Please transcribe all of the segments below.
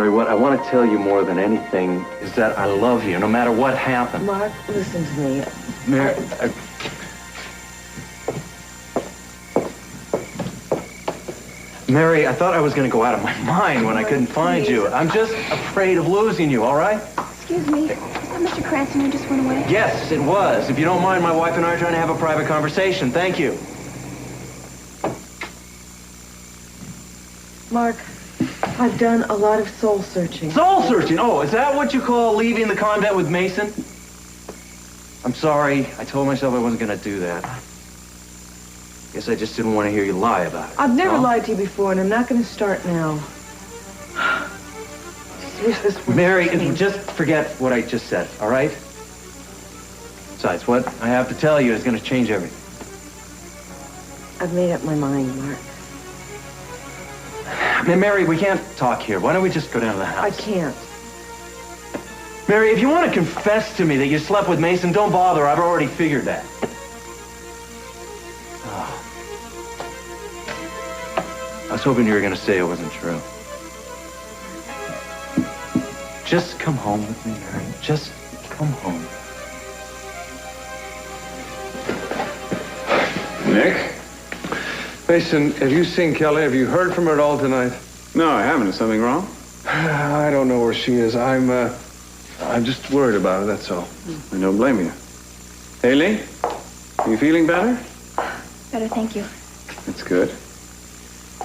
Mary, what I want to tell you more than anything is that I love you, no matter what happens. Mark, listen to me. Mary, Mary, I thought I was going to go out of my mind when I couldn't find you. I'm just afraid of losing you, all right? Excuse me. Is that Mr. Cranston who just went away? Yes, it was. If you don't mind, my wife and I are trying to have a private conversation. Thank you. Mark, I've done a lot of soul searching. Soul searching? Oh, is that what you call leaving the convent with Mason? I'm sorry. I told myself I wasn't going to do that. Guess I just didn't want to hear you lie about it. I've never lied to you before, and I'm not going to start now. Just wish this were Mary, just forget what I just said, all right? Besides, what I have to tell you is going to change everything. I've made up my mind, Mark. Mary, we can't talk here. Why don't we just go down to the house? I can't. Mary, if you want to confess to me that you slept with Mason, don't bother. I've already figured that. Oh. I was hoping you were going to say it wasn't true. Just come home with me, Mary. Just come home. Nick? Mason, have you seen Kelly? Have you heard from her at all tonight? No, I haven't. Is something wrong? I don't know where she is. I'm just worried about her, that's all. I don't blame you. Haley, are you feeling better? Better, thank you. That's good.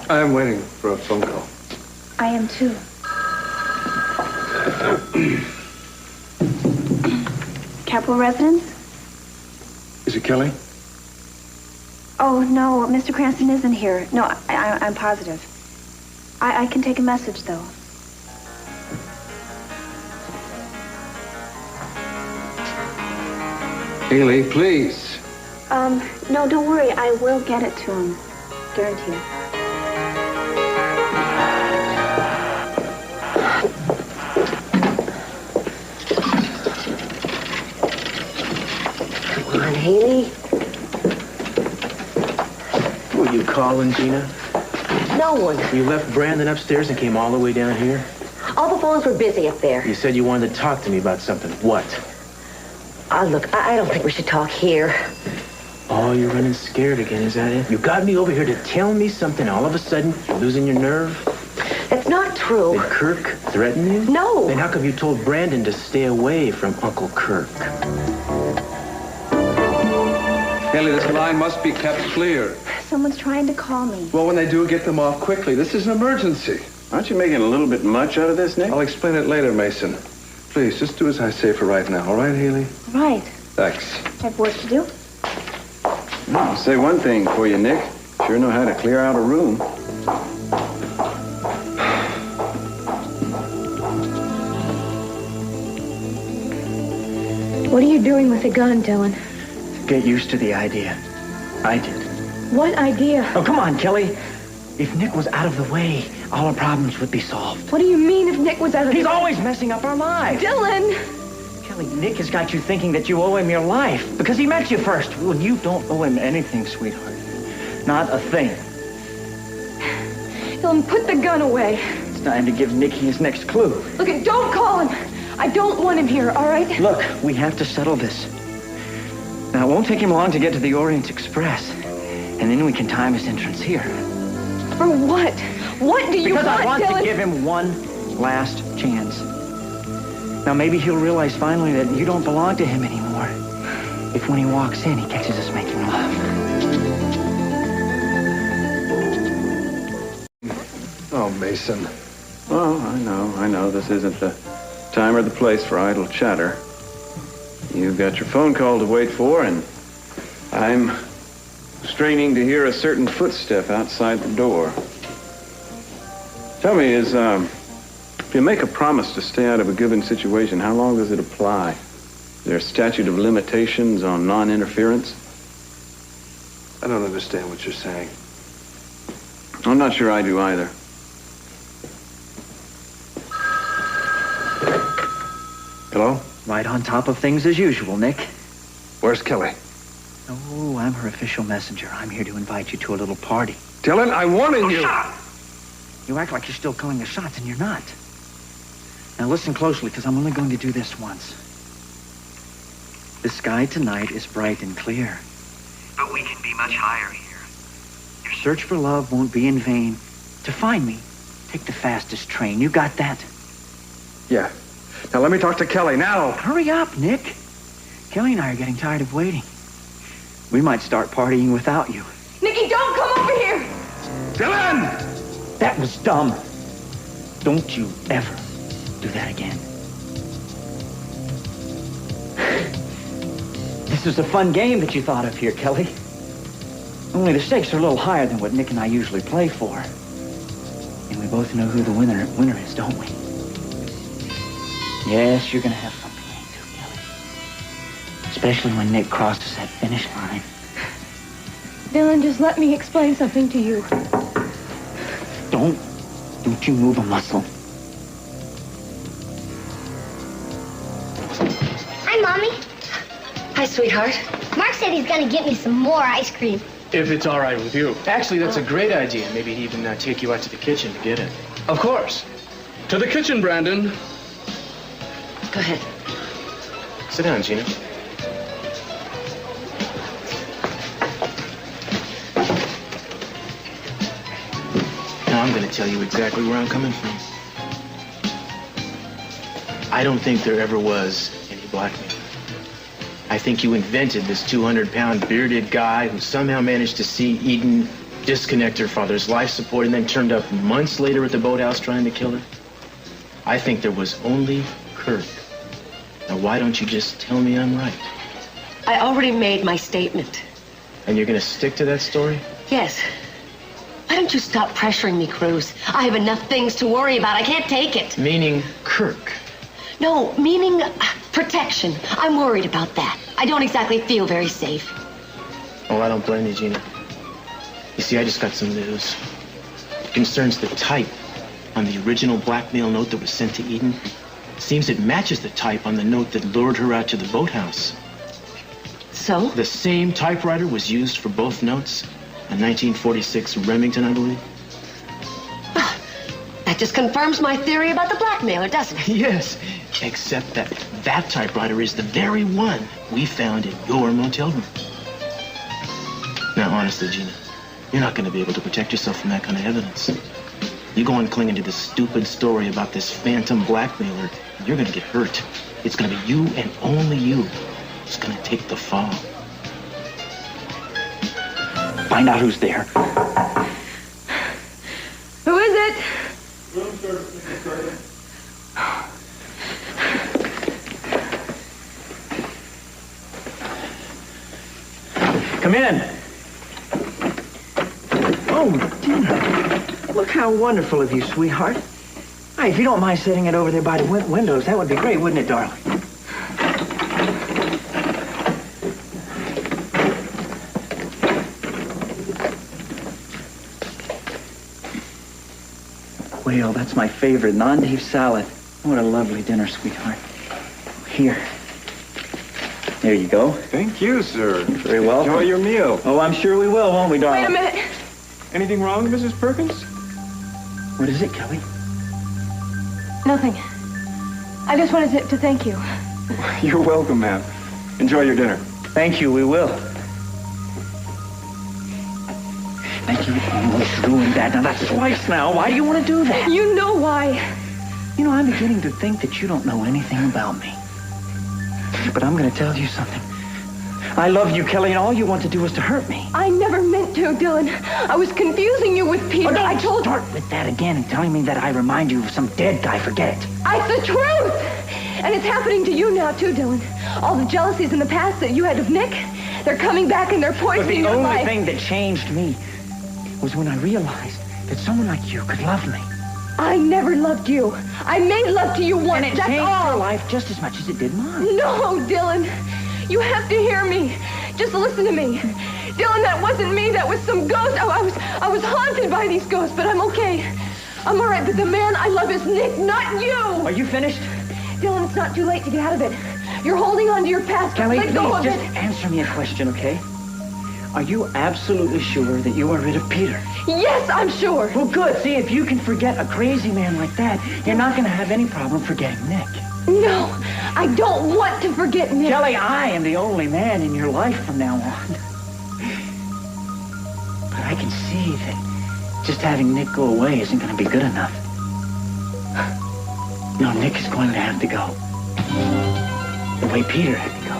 I am waiting for a phone call. I am too. Capitol Residence? Is it Kelly? Oh, no, Mr. Cranston isn't here. No, I'm positive. I can take a message, though. Haley, please. No, don't worry. I will get it to him. Guarantee. Come on, Haley. Were you calling, Gina? No one. You left Brandon upstairs and came all the way down here? All the phones were busy up there. You said you wanted to talk to me about something. What? Look, I don't think we should talk here. Oh, you're running scared again, is that it? You got me over here to tell me something. All of a sudden, you're losing your nerve? That's not true. Did Kirk threaten you? No. Then how come you told Brandon to stay away from Uncle Kirk? Haley, this line must be kept clear. Someone's trying to call me. Well, when they do, get them off quickly. This is an emergency. Aren't you making a little bit much out of this, Nick? I'll explain it later, Mason. Please, just do as I say for right now. All right, Haley? Right. Thanks. I have work to do. I'll say one thing for you, Nick. Sure know how to clear out a room. What are you doing with the gun, Dylan? Get used to the idea. I did. What idea? Oh, come on, Kelly. If Nick was out of the way, all our problems would be solved. What do you mean if Nick was out of He's always messing up our lives. Dylan! Kelly, Nick has got you thinking that you owe him your life because he met you first. Well, you don't owe him anything, sweetheart. Not a thing. Dylan, put the gun away. It's time to give Nick his next clue. Look, don't call him. I don't want him here, all right? Look, we have to settle this. Now, it won't take him long to get to the Orient Express. And then we can time his entrance here. For what? What do you want, Because I want Dylan? to give him one last chance. Now, maybe he'll realize finally that you don't belong to him anymore. If when he walks in, he catches us making love. Oh, Mason. Oh, I know. This isn't the time or the place for idle chatter. You've got your phone call to wait for, and I'm straining to hear a certain footstep outside the door. Tell me, if you make a promise to stay out of a given situation, how long does it apply? Is there a statute of limitations on non-interference? I don't understand what you're saying. I'm not sure I do either. Hello? Right on top of things as usual, Nick. Where's Kelly? Oh, I'm her official messenger. I'm here to invite you to a little party. Dylan, I'm warning you. You act like you're still calling the shots, and you're not. Now listen closely, because I'm only going to do this once. The sky tonight is bright and clear. But we can be much higher here. Your search for love won't be in vain. To find me, take the fastest train. You got that? Yeah. Now let me talk to Kelly now. Hurry up, Nick. Kelly and I are getting tired of waiting. We might start partying without you. Nicky, don't come over here! Dylan! That was dumb. Don't you ever do that again. This is a fun game that you thought of here, Kelly. Only the stakes are a little higher than what Nick and I usually play for. And we both know who the winner is, don't we? Yes, you're gonna have fun playing too, Kelly. Especially when Nick crosses that finish line. Dylan, just let me explain something to you. Don't you move a muscle. Hi, Mommy. Hi, sweetheart. Mark said he's gonna get me some more ice cream. If it's all right with you. Actually, that's a great idea. Maybe he'd even take you out to the kitchen to get it. Of course. To the kitchen, Brandon. Go ahead. Sit down, Gina. Now I'm going to tell you exactly where I'm coming from. I don't think there ever was any blackmail. I think you invented this 200-pound bearded guy who somehow managed to see Eden disconnect her father's life support and then turned up months later at the boathouse trying to kill her. I think there was only Kirk. Now, why don't you just tell me I'm right? I already made my statement. And you're going to stick to that story? Yes. Why don't you stop pressuring me, Cruz? I have enough things to worry about. I can't take it. Meaning Kirk. No, meaning protection. I'm worried about that. I don't exactly feel very safe. Oh, I don't blame you, Gina. You see, I just got some news. It concerns the type on the original blackmail note that was sent to Eden. Seems it matches the type on the note that lured her out to the boathouse. So? The same typewriter was used for both notes. A 1946 Remington, I believe. That just confirms my theory about the blackmailer, doesn't it? Yes, except that that typewriter is the very one we found in your motel room. Now, honestly, Gina, you're not going to be able to protect yourself from that kind of evidence. You go on clinging to this stupid story about this phantom blackmailer, you're going to get hurt. It's going to be you and only you who's going to take the fall. Find out who's there. Who is it? Room service, Mrs. Curtis. Come in. Oh, dinner. Look how wonderful of you, sweetheart. Hey, if you don't mind setting it over there by the windows, that would be great, wouldn't it, darling? Well, that's my favorite, non-Dave salad. What a lovely dinner, sweetheart. Here. There you go. Thank you, sir. Very welcome. Enjoy your meal. Oh, I'm sure we will, won't we, darling? Wait a minute. Anything wrong, Mrs. Perkins? What is it, Kelly? Nothing. I just wanted to thank you. You're welcome, ma'am. Enjoy your dinner. Thank you, we will. Thank you. You almost ruined that. Now, that's twice now. Why do you want to do that? You know why. You know, I'm beginning to think that you don't know anything about me. But I'm going to tell you something. I love you, Kelly, and all you want to do is to hurt me. I never meant to, Dylan. I was confusing you with Peter. Oh, don't I told start with that again and telling me that I remind you of some dead guy. Forget it. It's the truth! And it's happening to you now, too, Dylan. All the jealousies in the past that you had of Nick, they're coming back and they're But poisoning the your only life. thing that changed me was when I realized that someone like you could love me. I never loved you. I made love to you once, And it that's changed all. your life just as much as it did mine. No, Dylan. You have to hear me. Just listen to me. Dylan, that wasn't me. That was some ghost. I was haunted by these ghosts, but I'm okay. I'm all right, but the man I love is Nick, not you. Are you finished? Dylan, it's not too late to get out of it. You're holding on to your past. Kelly, Let go please of just it. answer me a question, okay? Are you absolutely sure that you are rid of Peter? Yes, I'm sure. Well, good. See, if you can forget a crazy man like that, you're not going to have any problem forgetting Nick. No, I don't want to forget Nick. Kelly, I am the only man in your life from now on. But I can see that just having Nick go away isn't going to be good enough. No, Nick is going to have to go. The way Peter had to go.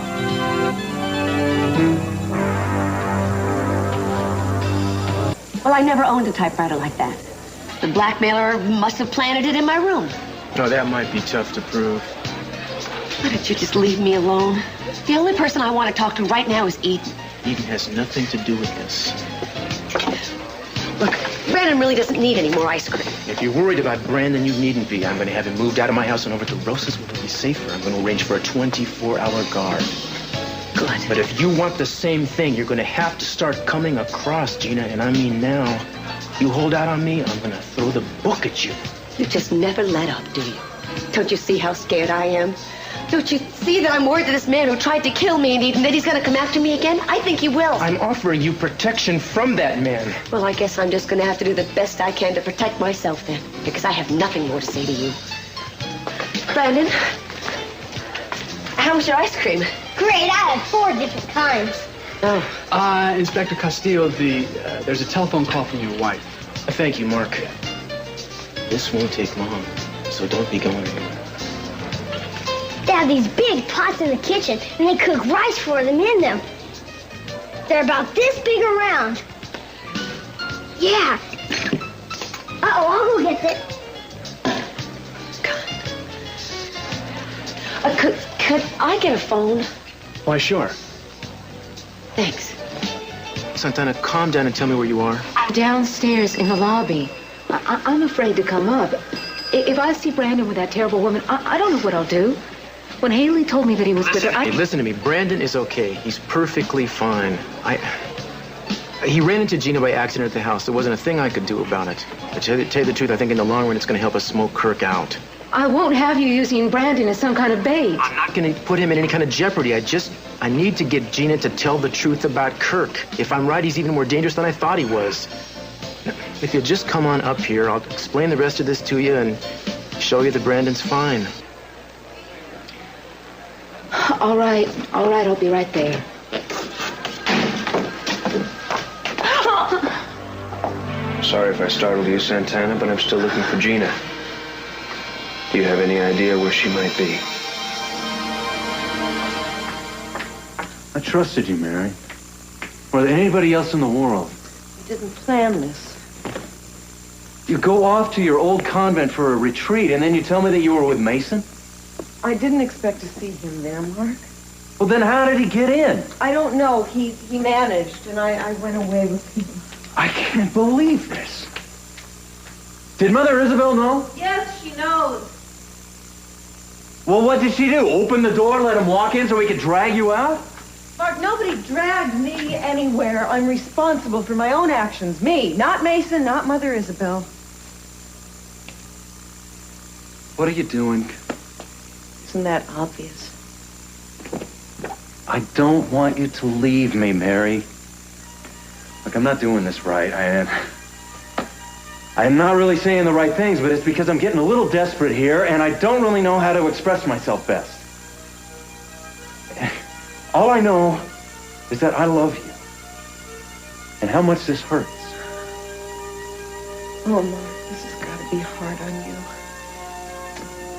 Well, I never owned a typewriter like that. The blackmailer must have planted it in my room. No, that might be tough to prove. Why don't you just leave me alone? The only person I want to talk to right now is Eden. Eden has nothing to do with this. Look, Brandon really doesn't need any more ice cream. If you're worried about Brandon, you needn't be. I'm going to have him moved out of my house and over to Rosa's where he'll be safer. I'm going to arrange for a 24-hour guard. Good. But if you want the same thing, you're going to have to start coming across, Gina, and I mean now. You hold out on me, I'm going to throw the book at you. You just never let up, do you? Don't you see how scared I am? Don't you see that I'm worried that this man who tried to kill me and Eden, that he's going to come after me again? I think he will. I'm offering you protection from that man. Well, I guess I'm just going to have to do the best I can to protect myself then, because I have nothing more to say to you. Brandon, how was your ice cream? Great, I had 4 different kinds. Oh. Inspector Castillo, there's a telephone call from your wife. Thank you, Mark. This won't take long, so don't be going anywhere. They have these big pots in the kitchen, and they cook rice for them in them. They're about this big around. Yeah. Uh-oh, I'll go get it. Could I get a phone? Why, sure. Thanks. Santana, calm down and tell me where you are. I'm downstairs in the lobby. I'm afraid to come up. If I see Brandon with that terrible woman, I don't know what I'll do. When Haley told me that he was with her, Hey, listen to me. Brandon is okay. He's perfectly fine. He ran into Gina by accident at the house. There wasn't a thing I could do about it. But to tell you the truth, I think in the long run, it's going to help us smoke Kirk out. I won't have you using Brandon as some kind of bait. I'm not going to put him in any kind of jeopardy. I need to get Gina to tell the truth about Kirk. If I'm right, he's even more dangerous than I thought he was. If you'll just come on up here, I'll explain the rest of this to you and show you that Brandon's fine. All right, I'll be right there. Sorry if I startled you, Santana, but I'm still looking for Gina. Do you have any idea where she might be? I trusted you, Mary. More than anybody else in the world. You didn't plan this. You go off to your old convent for a retreat, and then you tell me that you were with Mason? I didn't expect to see him there, Mark. Well, then how did he get in? I don't know. He managed, and I went away with him. I can't believe this. Did Mother Isabel know? Yes, she knows. Well, what did she do? Open the door, let him walk in so we could drag you out? Mark, nobody dragged me anywhere. I'm responsible for my own actions. Me, not Mason, not Mother Isabel. What are you doing? Isn't that obvious? I don't want you to leave me, Mary. Look, I'm not doing this right. I am not really saying the right things, but it's because I'm getting a little desperate here, and I don't really know how to express myself best. All I know is that I love you, and how much this hurts. Oh, Mark, this has got to be hard on you.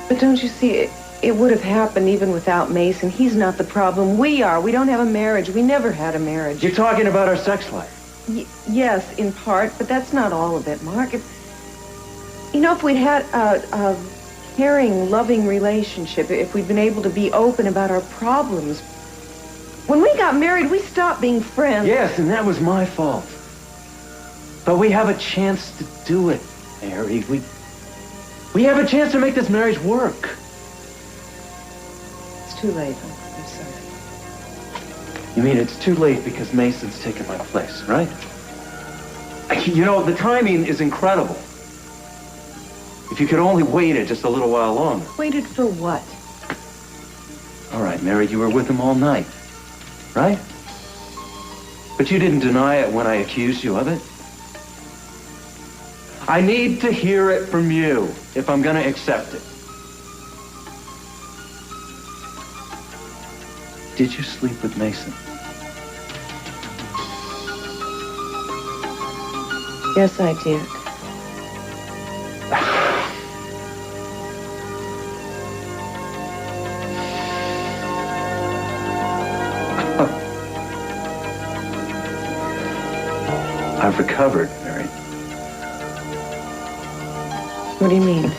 But don't you see, it would have happened even without Mason. He's not the problem. We are. We don't have a marriage. We never had a marriage. You're talking about our sex life. Yes, in part, but that's not all of it, Mark. You know, if we'd had a caring, loving relationship, if we'd been able to be open about our problems, when we got married, we stopped being friends. Yes, and that was my fault. But we have a chance to do it, Mary. We have a chance to make this marriage work. It's too late. I'm sorry. You mean it's too late because Mason's taken my place, right? You know, the timing is incredible. If you could only waited just a little while longer. Waited for what? All right, Mary, you were with him all night, right? But you didn't deny it when I accused you of it. I need to hear it from you if I'm going to accept it. Did you sleep with Mason? Yes, I did. I've recovered, Mary. What do you mean?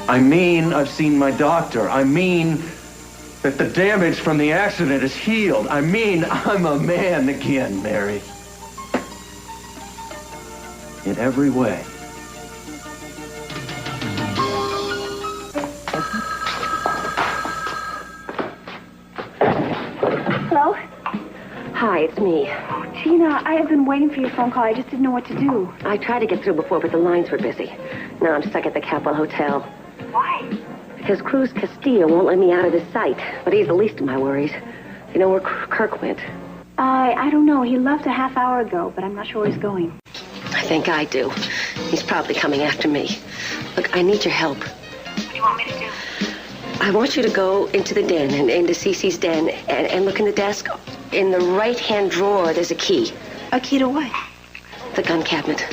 I mean, I've seen my doctor. I mean that the damage from the accident is healed. I mean, I'm a man again, Mary. In every way. Hello? Hi, it's me. Gina, I have been waiting for your phone call. I just didn't know what to do. I tried to get through before, but the lines were busy. Now I'm stuck at the Capwell Hotel. Why? Because Cruz Castillo won't let me out of his sight. But he's the least of my worries. You know where Kirk went? I don't know. He left a half hour ago, but I'm not sure where he's going. I think I do. He's probably coming after me. Look, I need your help. What do you want me to do? I want you to go into the den, and into Cece's den, and look in the desk. In the right-hand drawer, there's a key. A key to what? The gun cabinet.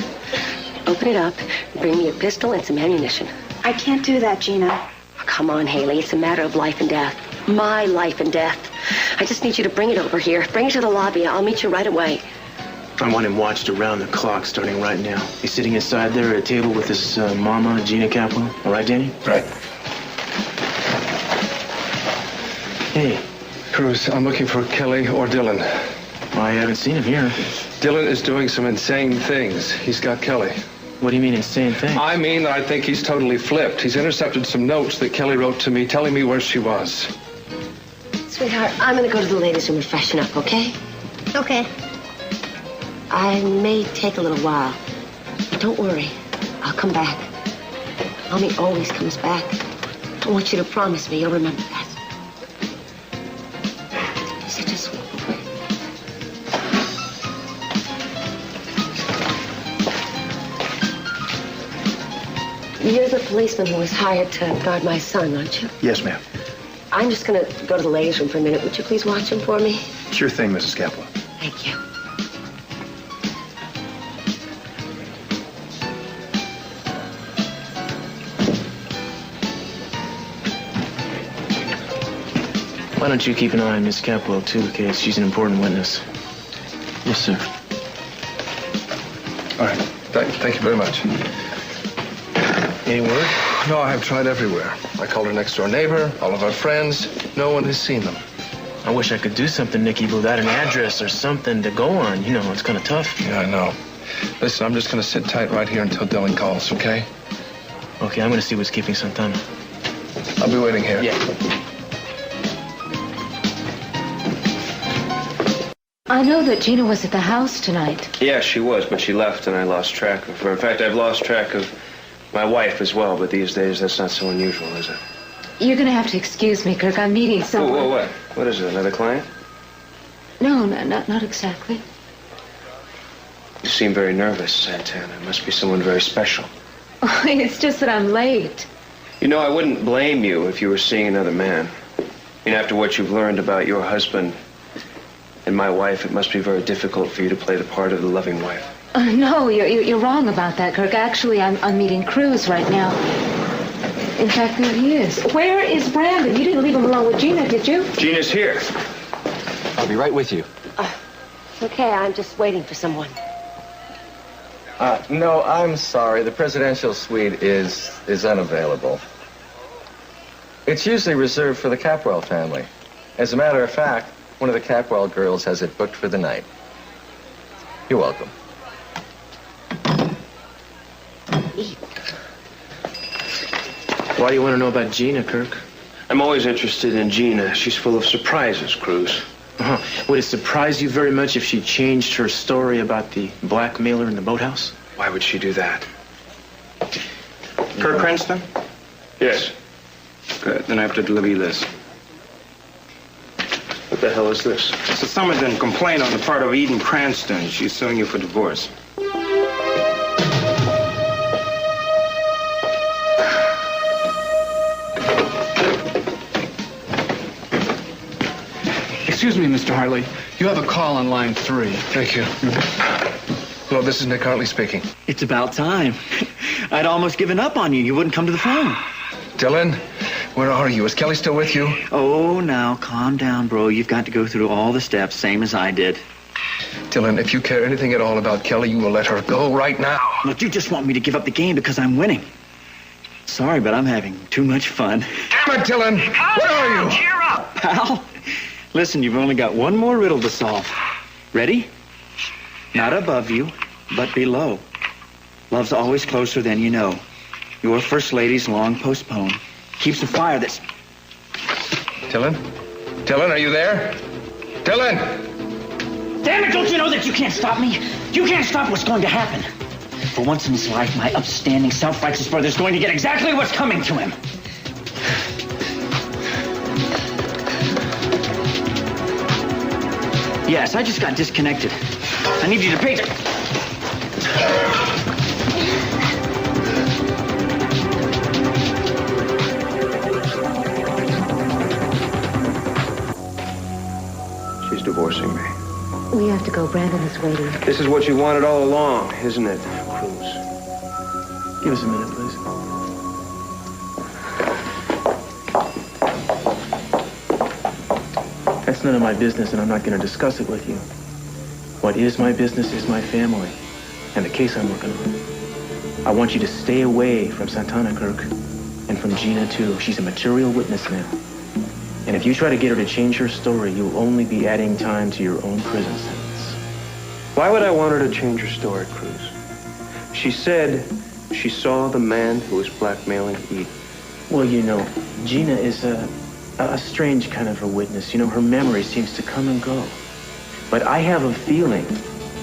Open it up, bring me a pistol and some ammunition. I can't do that, Gina. Oh, come on, Haley. It's a matter of life and death. My life and death. I just need you to bring it over here. Bring it to the lobby. I'll meet you right away. I want him watched around the clock starting right now. He's sitting inside there at a table with his mama, Gina Capwell. All right, Danny? Right. Hey. Cruz, I'm looking for Kelly or Dylan. I haven't seen him here. Dylan is doing some insane things. He's got Kelly. What do you mean insane things? I mean, I think he's totally flipped. He's intercepted some notes that Kelly wrote to me telling me where she was. Sweetheart, I'm going to go to the ladies' room and freshen up, okay? Okay. I may take a little while. But don't worry. I'll come back. Mommy always comes back. I want you to promise me you'll remember that. Such a sweet boy. You're the policeman who was hired to guard my son, aren't you? Yes, ma'am. I'm just going to go to the ladies' room for a minute. Would you please watch him for me? Sure thing, Mrs. Capwell. Thank you. Why don't you keep an eye on Miss Capwell, too, in case she's an important witness? Yes, sir. All right. Thank you very much. Any word? No, I have tried everywhere. I called her next door neighbor, all of our friends. No one has seen them. I wish I could do something, Nicky, but without an address or something to go on. You know, it's kind of tough. Yeah, I know. Listen, I'm just going to sit tight right here until Dylan calls, okay? Okay, I'm going to see what's keeping Santana. I'll be waiting here. Yeah. I know that Gina was at the house tonight. Yeah, she was, but she left and I lost track of her. In fact, I've lost track of my wife as well, but these days that's not so unusual, is it? You're going to have to excuse me, Kirk. I'm meeting someone. Whoa, what? What is it, another client? No, not exactly. You seem very nervous, Santana. It must be someone very special. Oh, it's just that I'm late. You know, I wouldn't blame you if you were seeing another man. I mean, after what you've learned about your husband and my wife, it must be very difficult for you to play the part of the loving wife. No, you're wrong about that, Kirk. Actually, I'm meeting Cruz right now. In fact, there he is. Where is Brandon? You didn't leave him alone with Gina, did you? Gina's here. I'll be right with you. Okay, I'm just waiting for someone. No, I'm sorry. The presidential suite is unavailable. It's usually reserved for the Capwell family. As a matter of fact, one of the Capwell girls has it booked for the night. You're welcome. Why do you want to know about Gina, Kirk? I'm always interested in Gina. She's full of surprises, Cruz. Uh-huh. Would it surprise you very much if she changed her story about the blackmailer in the boathouse? Why would she do that? Kirk Cranston? Yes. Good. Then I have to deliver you this. the hell is this? It's a summons and complaint on the part of Eden Cranston. She's suing you for divorce. Excuse me, Mr. Hartley. You have a call on line 3. Thank you. Hello, this is Nick Hartley speaking. It's about time. I'd almost given up on you. You wouldn't come to the phone. Dylan, where are you? Is Kelly still with you? Oh, now, calm down, bro. You've got to go through all the steps, same as I did. Dylan, if you care anything at all about Kelly, you will let her go right now. Look, you just want me to give up the game because I'm winning. Sorry, but I'm having too much fun. Damn it, Dylan! Where are you? Cheer up! Pal, listen, you've only got one more riddle to solve. Ready? Not above you, but below. Love's always closer than you know. Your first lady's long postponed. Keeps a fire that's... Dylan? Dylan, are you there? Dylan! Damn it, don't you know that you can't stop me? You can't stop what's going to happen. For once in his life, my upstanding, self-righteous brother's going to get exactly what's coming to him. Yes, I just got disconnected. I need you to pay attention. She's divorcing me. We have to go. Brandon is waiting. This is what you wanted all along, isn't it, Cruz? Give us a minute, please. That's none of my business, and I'm not going to discuss it with you. What is my business is my family, and the case I'm working on. I want you to stay away from Santana, Kirk, and from Gina, too. She's a material witness now. And if you try to get her to change her story, you'll only be adding time to your own prison sentence. Why would I want her to change her story, Cruz? She said she saw the man who was blackmailing Eden. Well, you know, Gina is a strange kind of a witness. You know, her memory seems to come and go. But I have a feeling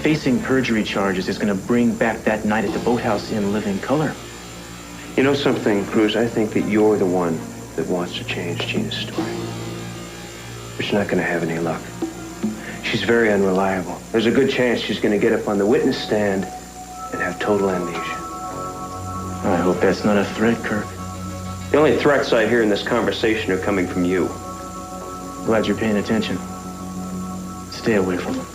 facing perjury charges is going to bring back that night at the Boathouse in living color. You know something, Cruz? I think that you're the one that wants to change Gina's story. But you're not going to have any luck. She's very unreliable. There's a good chance she's going to get up on the witness stand and have total amnesia. I hope that's not a threat, Kirk. The only threats I hear in this conversation are coming from you. Glad you're paying attention. Stay away from him.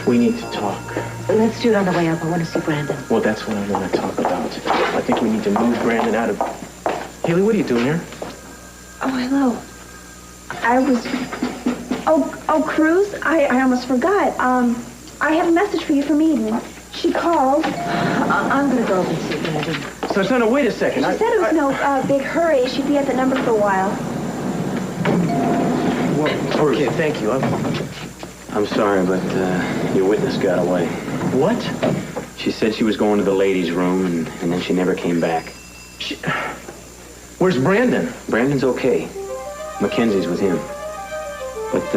We need to talk. Let's do it on the way up. I want to see Brandon. Well, that's what I want to talk about. I think we need to move Brandon out of... Haley, what are you doing here? Oh, hello. I was... Oh, Cruz, I almost forgot. I have a message for you from Eden. She called. I'm going to go over and see Brandon. Santana, wait a second. She said it was no big hurry. She'd be at the number for a while. Well, okay, thank you. I'm sorry, but your witness got away. What? She said she was going to the ladies' room, and then she never came back. Where's Brandon? Brandon's okay. Mackenzie's with him. But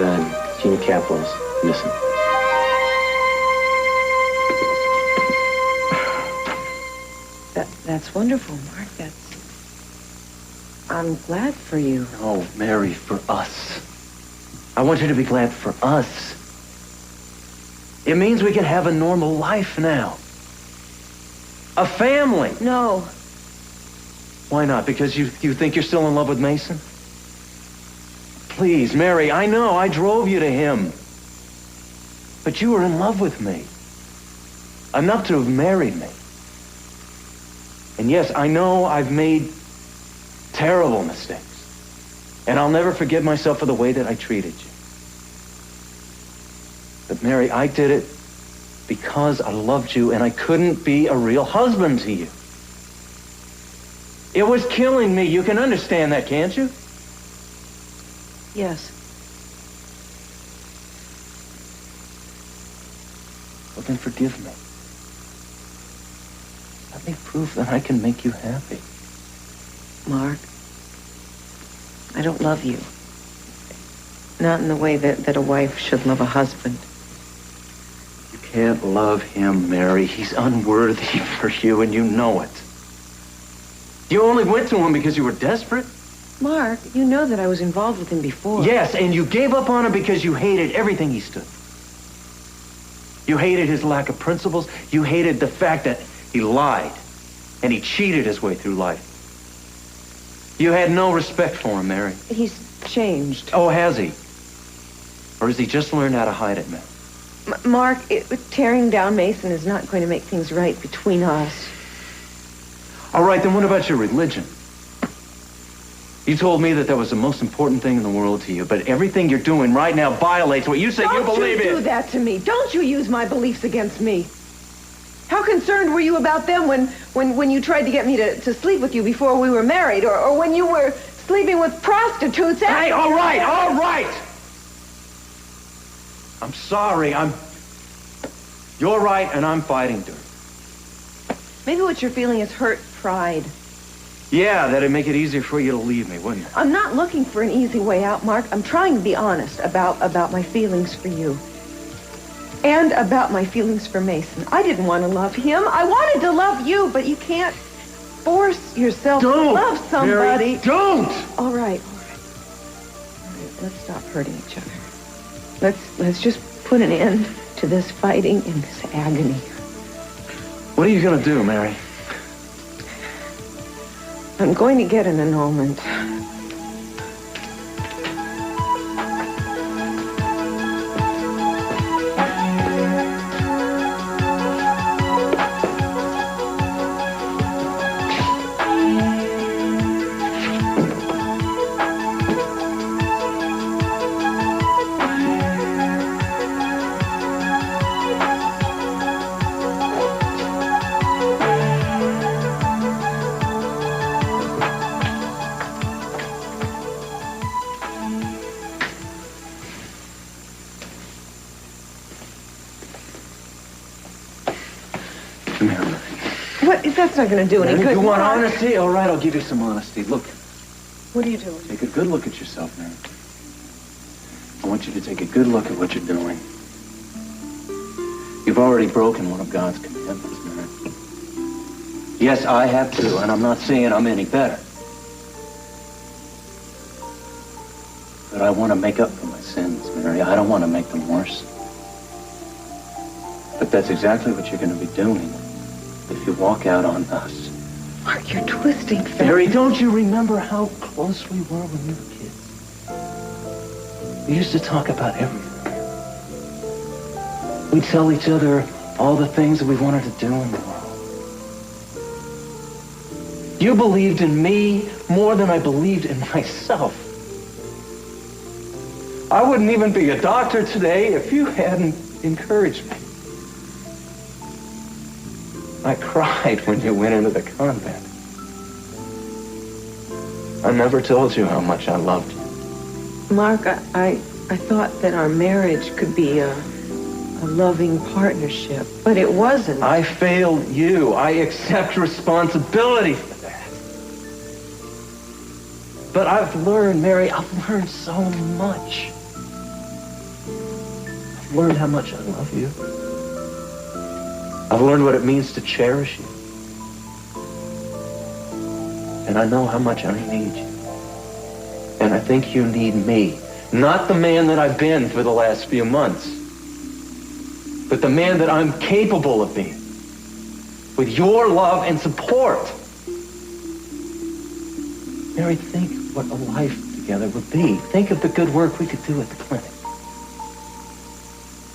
Gina Capwell's missing. That's wonderful, Mark. I'm glad for you. Oh, Mary, for us. I want you to be glad for us. It means we can have a normal life now. A family. No. Why not? Because you think you're still in love with Mason? Please, Mary, I know I drove you to him. But you were in love with me. Enough to have married me. And yes, I know I've made terrible mistakes. And I'll never forgive myself for the way that I treated you. But Mary, I did it because I loved you and I couldn't be a real husband to you. It was killing me. You can understand that, can't you? Yes. Well, then forgive me. Let me prove that I can make you happy. Mark, I don't love you. Not in the way that a wife should love a husband. You can't love him, Mary. He's unworthy for you, and you know it. You only went to him because you were desperate? Mark, you know that I was involved with him before. Yes, and you gave up on him because you hated everything he stood for. You hated his lack of principles. You hated the fact that he lied and he cheated his way through life. You had no respect for him, Mary. He's changed. Oh, has he? Or has he just learned how to hide it now? Mark, tearing down Mason is not going to make things right between us. All right, then what about your religion? You told me that was the most important thing in the world to you, but everything you're doing right now violates what you say you believe in. Don't you do that to me. Don't you use my beliefs against me. How concerned were you about them when you tried to get me to sleep with you before we were married, or when you were sleeping with prostitutes? Hey, all right. I'm sorry. You're right, and I'm fighting dirt. Maybe what you're feeling is hurt pride. Yeah, that'd make it easier for you to leave me, wouldn't it? I'm not looking for an easy way out, Mark. I'm trying to be honest about my feelings for you. And about my feelings for Mason. I didn't want to love him. I wanted to love you, but you can't force yourself to love somebody. Mary, don't! All right. Let's stop hurting each other. Let's just put an end to this fighting and this agony. What are you going to do, Mary? I'm going to get an annulment. Come here, Mary. What? That's not going to do any good. You want Mark. honesty? All right, I'll give you some honesty. Look, What are you doing? take a good look at yourself, Mary. I want you to take a good look at what you're doing. You've already broken one of God's commandments, Mary. Yes, I have too, and I'm not saying I'm any better. But I want to make up for my sins, Mary. I don't want to make them worse. But that's exactly what you're going to be doing if you walk out on us. Mark, you're twisting things. Mary, don't you remember how close we were when we were kids? We used to talk about everything. We'd tell each other all the things that we wanted to do in the world. You believed in me more than I believed in myself. I wouldn't even be a doctor today if you hadn't encouraged me. I cried when you went into the convent. I never told you how much I loved you. Mark, I thought that our marriage could be a loving partnership, but it wasn't. I failed you. I accept responsibility for that. But I've learned, Mary, I've learned so much. I've learned how much I love you. I've learned what it means to cherish you. And I know how much I need you. And I think you need me. Not the man that I've been for the last few months, but the man that I'm capable of being. With your love and support. Mary, think what a life together would be. Think of the good work we could do at the clinic.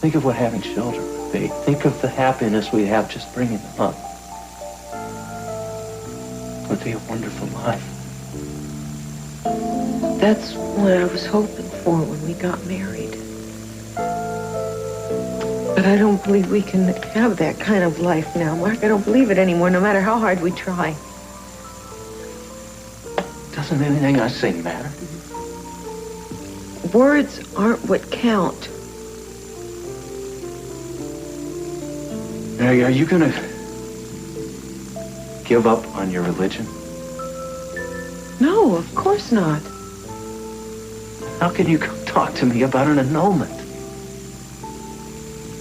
Think of what having children would be. Think of the happiness we have just bringing them up. It would be a wonderful life. That's what I was hoping for when we got married. But I don't believe we can have that kind of life now, Mark. I don't believe it anymore, no matter how hard we try. Doesn't anything I say matter? Words aren't what count. Mary, are you gonna give up on your religion? No, of course not. How can you come talk to me about an annulment?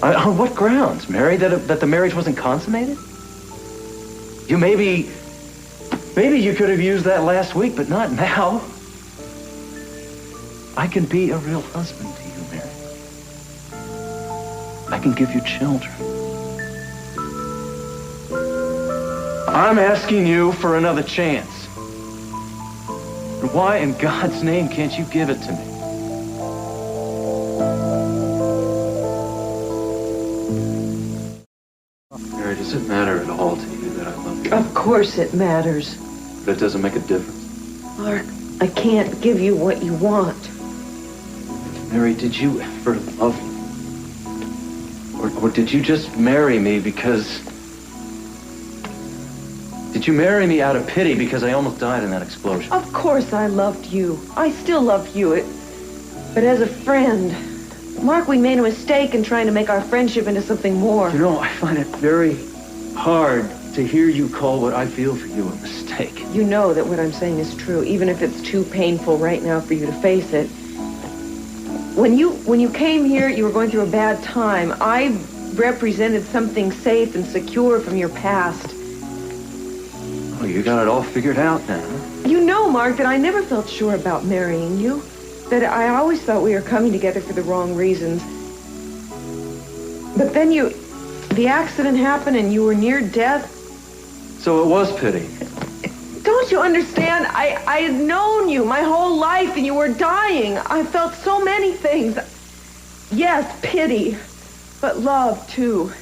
On what grounds, Mary? That the marriage wasn't consummated? You maybe Maybe you could have used that last week, but not now. I can be a real husband to you, Mary. I can give you children. I'm asking you for another chance. Why in God's name can't you give it to me? Mary, does it matter at all to you that I love you? Of course it matters. That doesn't make a difference. Mark, I can't give you what you want. Mary, did you ever love me? Or did you just marry me because... Did you marry me out of pity because I almost died in that explosion? Of course I loved you. I still love you. But as a friend, Mark, we made a mistake in trying to make our friendship into something more. You know, I find it very hard to hear you call what I feel for you a mistake. You know that what I'm saying is true, even if it's too painful right now for you to face it. When you came here, you were going through a bad time. I represented something safe and secure from your past. Oh, you got it all figured out now. You know, Mark, that I never felt sure about marrying you. That I always thought we were coming together for the wrong reasons. But then the accident happened and you were near death. So it was pity. Don't you understand? I had known you my whole life and you were dying. I felt so many things. Yes, pity, but love too.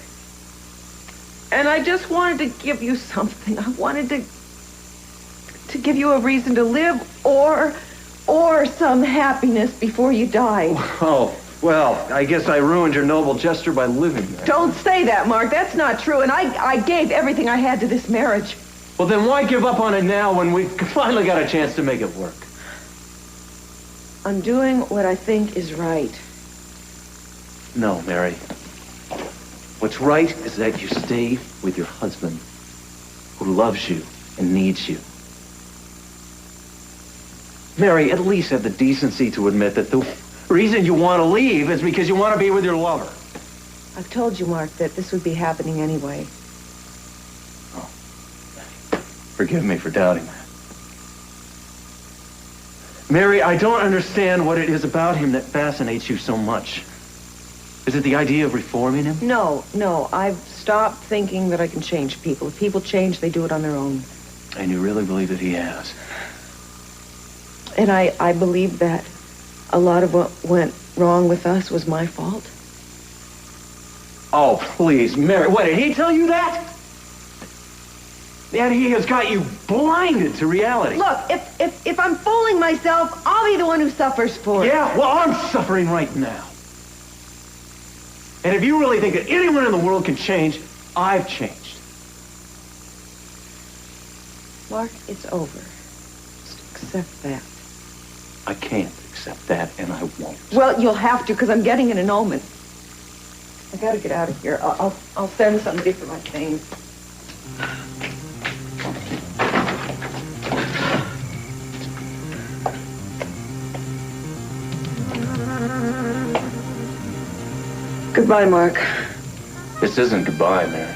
And I just wanted to give you something. I wanted to give you a reason to live or some happiness before you died. Oh, well, I guess I ruined your noble gesture by living there. Don't say that, Mark. That's not true. And I gave everything I had to this marriage. Well, then why give up on it now when we finally got a chance to make it work? I'm doing what I think is right. No, Mary. What's right is that you stay with your husband who loves you and needs you. Mary, at least have the decency to admit that the reason you want to leave is because you want to be with your lover. I've told you, Mark, that this would be happening anyway. Oh. Forgive me for doubting that. Mary, I don't understand what it is about him that fascinates you so much. Is it the idea of reforming him? No. I've stopped thinking that I can change people. If people change, they do it on their own. And you really believe that he has? And I believe that a lot of what went wrong with us was my fault. Oh, please, Mary. What, did he tell you that? And he has got you blinded to reality. Look, if I'm fooling myself, I'll be the one who suffers for it. Yeah, well, I'm suffering right now. And if you really think that anyone in the world can change, I've changed. Mark, it's over. Just accept that. I can't accept that, and I won't. Well, you'll have to, because I'm getting an annulment. I gotta get out of here. I'll send something to for my things. Goodbye, Mark. This isn't goodbye, Mary.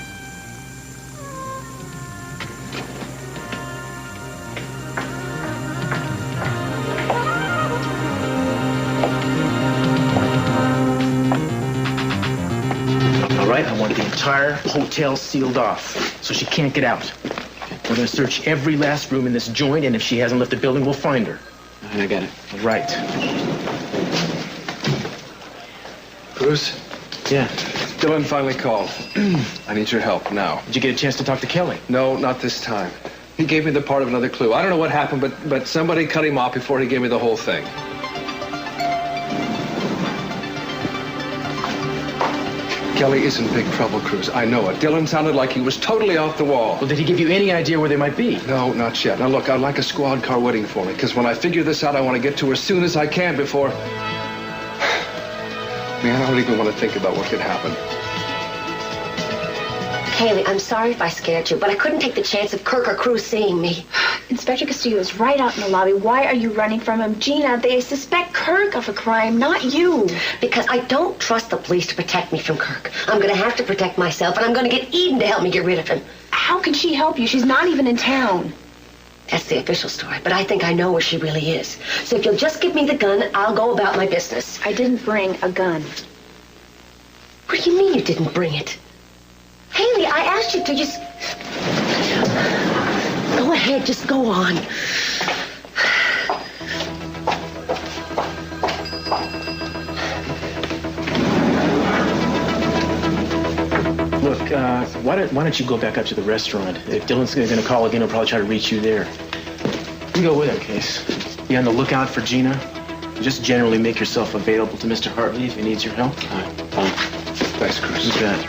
All right, I want the entire hotel sealed off, so she can't get out. We're gonna search every last room in this joint, and if she hasn't left the building, we'll find her. I got it. All right. Bruce? Yeah. Dylan finally called. I need your help now. Did you get a chance to talk to Kelly? No, not this time. He gave me the part of another clue. I don't know what happened, but somebody cut him off before he gave me the whole thing. Kelly is in big trouble, Cruz. I know it. Dylan sounded like he was totally off the wall. Well, did he give you any idea where they might be? No, not yet. Now, look, I'd like a squad car waiting for me, because when I figure this out, I want to get to her as soon as I can before... Man, I don't even want to think about what could happen. Kaylee, I'm sorry if I scared you, but I couldn't take the chance of Kirk or Cruz seeing me. Inspector Castillo is right out in the lobby. Why are you running from him? Gina, they suspect Kirk of a crime, not you. Because I don't trust the police to protect me from Kirk. I'm going to have to protect myself, and I'm going to get Eden to help me get rid of him. How can she help you? She's not even in town. That's the official story, but I think I know where she really is. So if you'll just give me the gun, I'll go about my business. I didn't bring a gun. What do you mean you didn't bring it? Haley, I asked you to just... Go ahead, just go on. Look, why don't you go back up to the restaurant? If Dylan's going to call again, he'll probably try to reach you there. You go with him, Case. Be on the lookout for Gina. Just generally make yourself available to Mr. Hartley if he needs your help. All right, fine. Thanks, Cruz. You bet.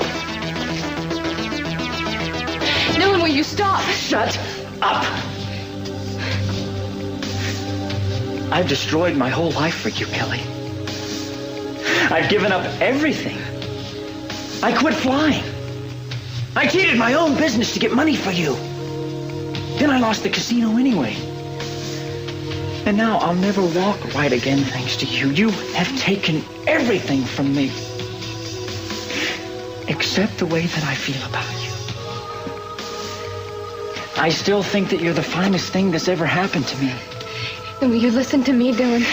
Dylan, will you stop? Shut up! I've destroyed my whole life for you, Kelly. I've given up everything. I quit flying. I cheated my own business to get money for you. Then I lost the casino anyway. And now I'll never walk right again thanks to you. You have taken everything from me. Except the way that I feel about you. I still think that you're the finest thing that's ever happened to me. Then will you listen to me, Dylan?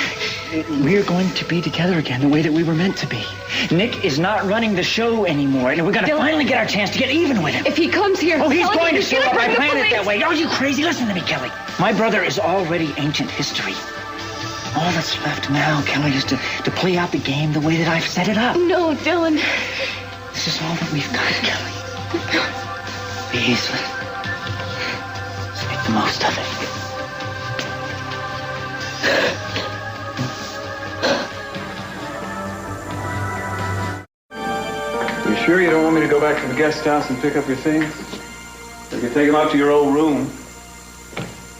We're going to be together again the way that we were meant to be. Nick is not running the show anymore, and we're going to finally get our chance to get even with him. If he comes here... Oh, he's going to show up. I bring the planned it police. that way. Are you crazy? Listen to me, Kelly. My brother is already ancient history. All that's left now, Kelly, is to play out the game the way that I've set it up. No, Dylan. This is all that we've got, Kelly. Please, let's make the most of it. You sure you don't want me to go back to the guest house and pick up your things? You can take them up to your old room.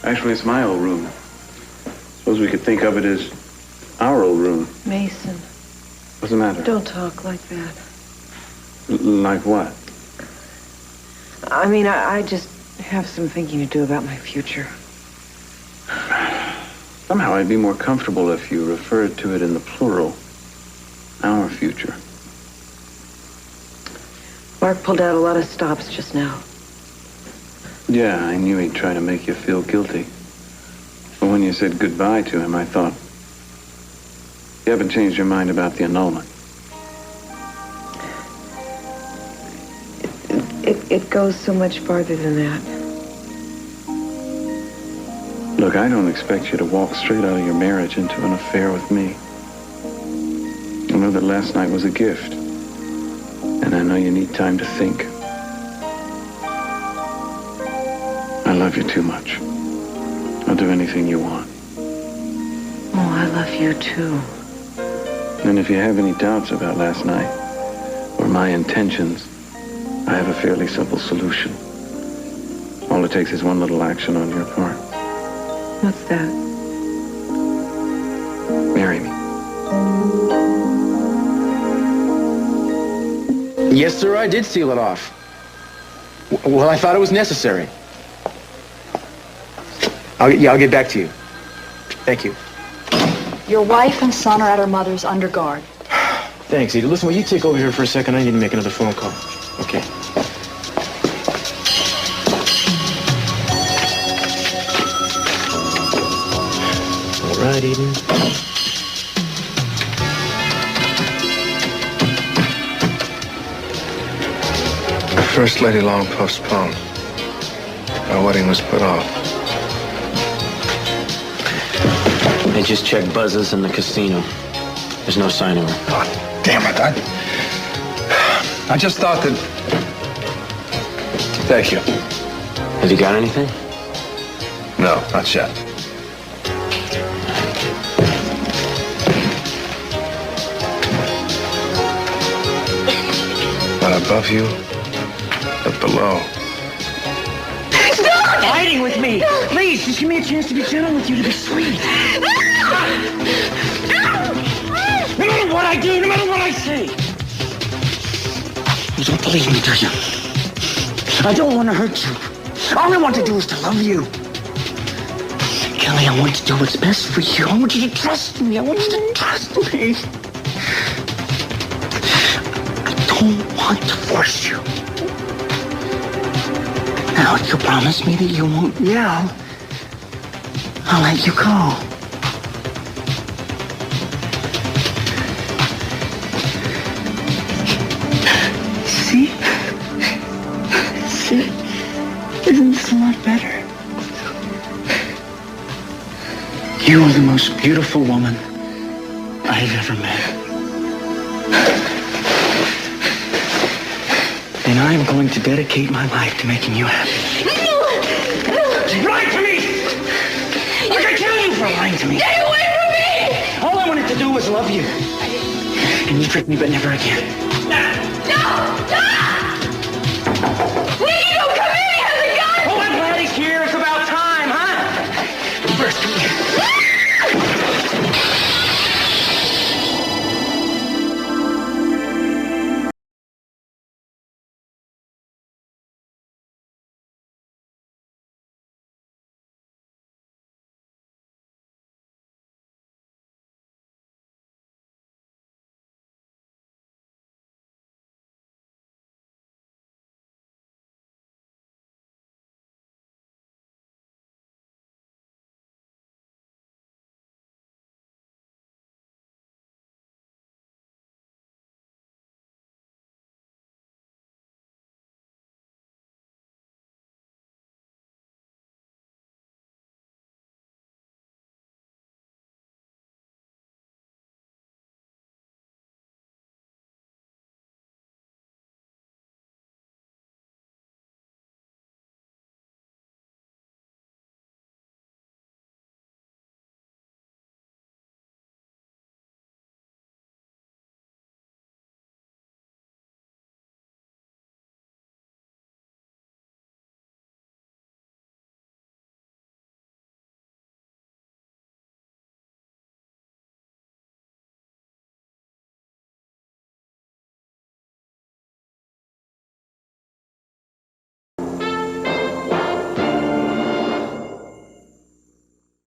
Actually, it's my old room. Suppose we could think of it as our old room. Mason, What's the matter? don't talk like that. Like what? I mean, I just have some thinking to do about my future. Somehow I'd be more comfortable if you referred to it in the plural. Our future. Mark pulled out a lot of stops just now. Yeah, I knew he'd try to make you feel guilty. But when you said goodbye to him, I thought, you haven't changed your mind about the annulment. It goes so much farther than that. Look, I don't expect you to walk straight out of your marriage into an affair with me. I know that last night was a gift. And I know you need time to think. I love you too much. I'll do anything you want. Oh, I love you too. And if you have any doubts about last night or my intentions, I have a fairly simple solution. All it takes is one little action on your part. What's that? Marry me. Yes, sir, I did seal it off. Well, I thought it was necessary. I'll get back to you. Thank you. Your wife and son are at her mother's under guard. Thanks, Edie. Listen, will you take over here for a second? I need to make another phone call. Okay. All right, Eden. First Lady Long postponed. Our wedding was put off. They just checked buzzers in the casino. There's no sign of her. Oh, damn it. I just thought that... Thank you. Have you got anything? No, not yet. Not above you, but below. Stop fighting with me! Please, just give me a chance to be gentle with you, to be sweet. No matter what I do, no matter what I say. You don't believe me, do you? I don't want to hurt you. All I want to do is to love you. Kelly, I want to do what's best for you. I want you to trust me. I want you to trust me. I don't want to force you. Now, if you promise me that you won't yell, I'll let you go. See? See? Isn't this a lot better? You are the most beautiful woman I've ever met. And I am going to dedicate my life to making you happy. No! Lie to me! I can kill you for lying to me. Stay away from me! All I wanted to do was love you. And you tricked me, but never again. No! No!